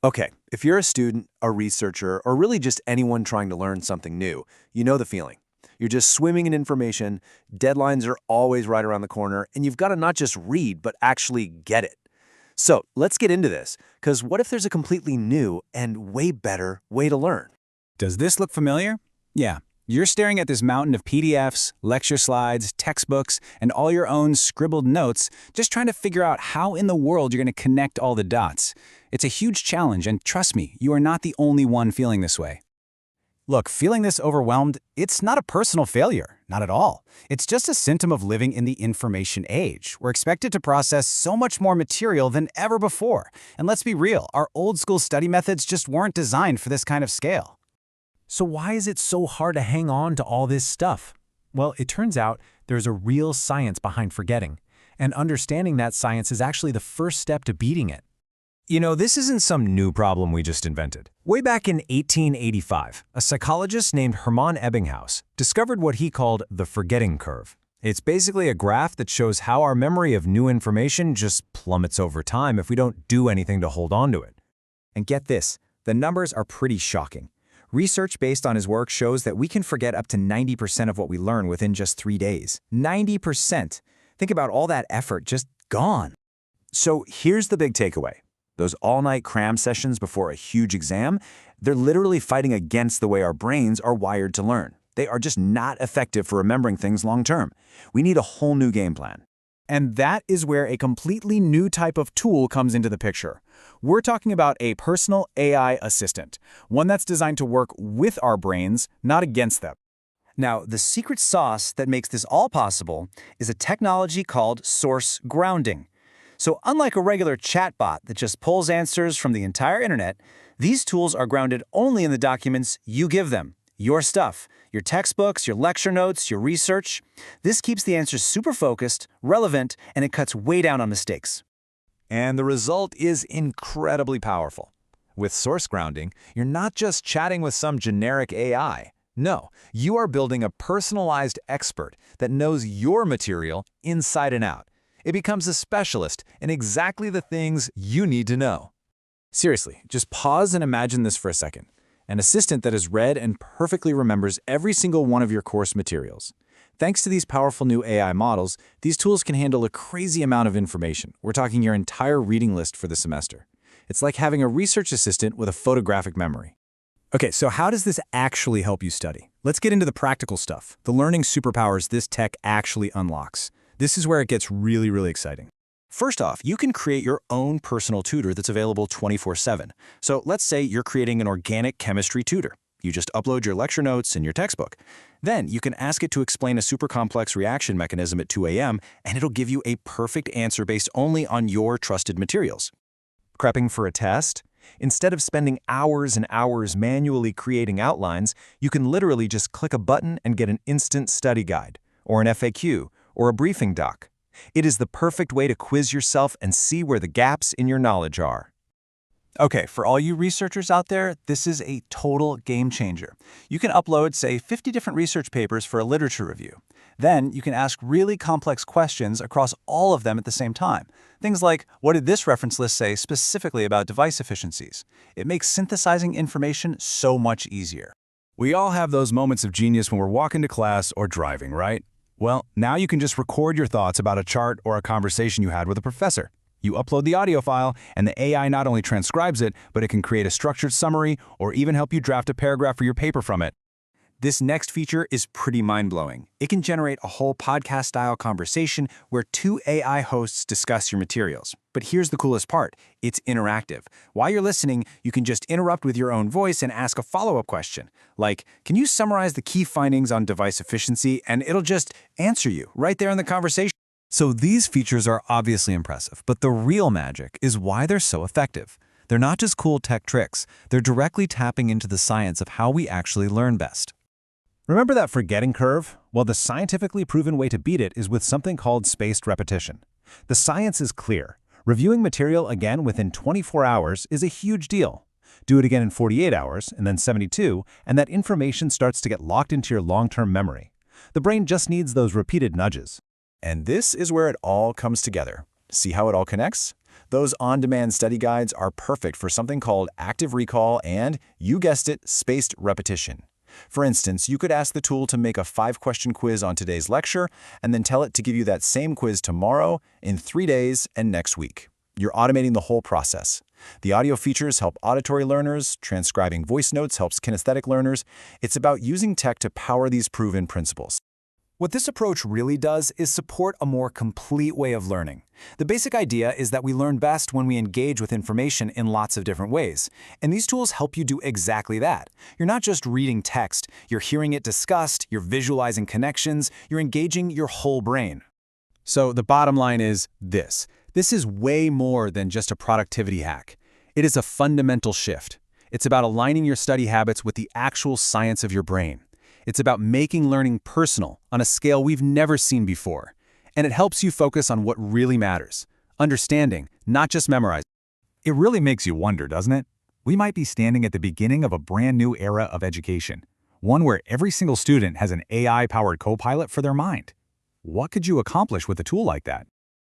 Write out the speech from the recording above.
Okay, if you're a student, a researcher, or really just anyone trying to learn something new, you know the feeling. You're just swimming in information, deadlines are always right around the corner, and you've got to not just read, but actually get it. So let's get into this, because what if there's a completely new and way better way to learn? Does this look familiar? Yeah. You're staring at this mountain of PDFs, lecture slides, textbooks, and all your own scribbled notes, just trying to figure out how in the world you're going to connect all the dots. It's a huge challenge, and trust me, you are not the only one feeling this way. Look, feeling this overwhelmed, it's not a personal failure, not at all. It's just a symptom of living in the information age. We're expected to process so much more material than ever before. And let's be real, our old school study methods just weren't designed for this kind of scale. So why is it so hard to hang on to all this stuff? Well, it turns out there's a real science behind forgetting, and understanding that science is actually the first step to beating it. You know, this isn't some new problem we just invented. Way back in 1885, a psychologist named Hermann Ebbinghaus discovered what he called the forgetting curve. It's basically a graph that shows how our memory of new information just plummets over time if we don't do anything to hold on to it. And get this, the numbers are pretty shocking. Research based on his work shows that we can forget up to 90% of what we learn within just 3 days. 90%! Think about all that effort just gone. So here's the big takeaway. Those all-night cram sessions before a huge exam, they're literally fighting against the way our brains are wired to learn. They are just not effective for remembering things long-term. We need a whole new game plan. And that is where a completely new type of tool comes into the picture. We're talking about a personal AI assistant, one that's designed to work with our brains, not against them. Now, the secret sauce that makes this all possible is a technology called source grounding. So unlike a regular chatbot that just pulls answers from the entire internet, these tools are grounded only in the documents you give them. Your stuff, your textbooks, your lecture notes, your research. This keeps the answers super focused, relevant, and it cuts way down on mistakes. And the result is incredibly powerful. With source grounding, you're not just chatting with some generic AI. No, you are building a personalized expert that knows your material inside and out. It becomes a specialist in exactly the things you need to know. Seriously, just pause and imagine this for a second. An assistant that has read and perfectly remembers every single one of your course materials. Thanks to these powerful new AI models, these tools can handle a crazy amount of information. We're talking your entire reading list for the semester. It's like having a research assistant with a photographic memory. Okay, so how does this actually help you study? Let's get into the practical stuff, the learning superpowers this tech actually unlocks. This is where it gets really exciting. First off, you can create your own personal tutor that's available 24/7. So let's say you're creating an organic chemistry tutor. You just upload your lecture notes and your textbook. Then you can ask it to explain a super complex reaction mechanism at 2 a.m., and it'll give you a perfect answer based only on your trusted materials. Prepping for a test? Instead of spending hours and hours manually creating outlines, you can literally just click a button and get an instant study guide, or an FAQ, or a briefing doc. It is the perfect way to quiz yourself and see where the gaps in your knowledge are. Okay, for all you researchers out there, this is a total game changer. You can upload, say, 50 different research papers for a literature review. Then you can ask really complex questions across all of them at the same time. Things like, what did this reference list say specifically about device efficiencies? It makes synthesizing information so much easier. We all have those moments of genius when we're walking to class or driving, right? Well, now you can just record your thoughts about a chart or a conversation you had with a professor. You upload the audio file, and the AI not only transcribes it, but it can create a structured summary or even help you draft a paragraph for your paper from it. This next feature is pretty mind-blowing. It can generate a whole podcast-style conversation where 2 AI hosts discuss your materials. But here's the coolest part. It's interactive. While you're listening, you can just interrupt with your own voice and ask a follow-up question. Like, can you summarize the key findings on device efficiency? And it'll just answer you right there in the conversation. So these features are obviously impressive, but the real magic is why they're so effective. They're not just cool tech tricks. They're directly tapping into the science of how we actually learn best. Remember that forgetting curve? Well, the scientifically proven way to beat it is with something called spaced repetition. The science is clear. Reviewing material again within 24 hours is a huge deal. Do it again in 48 hours, and then 72, and that information starts to get locked into your long-term memory. The brain just needs those repeated nudges. And this is where it all comes together. See how it all connects? Those on-demand study guides are perfect for something called active recall and, you guessed it, spaced repetition. For instance, you could ask the tool to make a 5-question quiz on today's lecture and then tell it to give you that same quiz tomorrow, in 3 days, and next week. You're automating the whole process. The audio features help auditory learners, transcribing voice notes helps kinesthetic learners. It's about using tech to power these proven principles. What this approach really does is support a more complete way of learning. The basic idea is that we learn best when we engage with information in lots of different ways, and these tools help you do exactly that. You're not just reading text, you're hearing it discussed, you're visualizing connections, you're engaging your whole brain. So the bottom line is this. This is way more than just a productivity hack. It is a fundamental shift. It's about aligning your study habits with the actual science of your brain. It's about making learning personal on a scale we've never seen before. And it helps you focus on what really matters. Understanding, not just memorizing. It really makes you wonder, doesn't it? We might be standing at the beginning of a brand new era of education, one where every single student has an AI-powered co-pilot for their mind. What could you accomplish with a tool like that?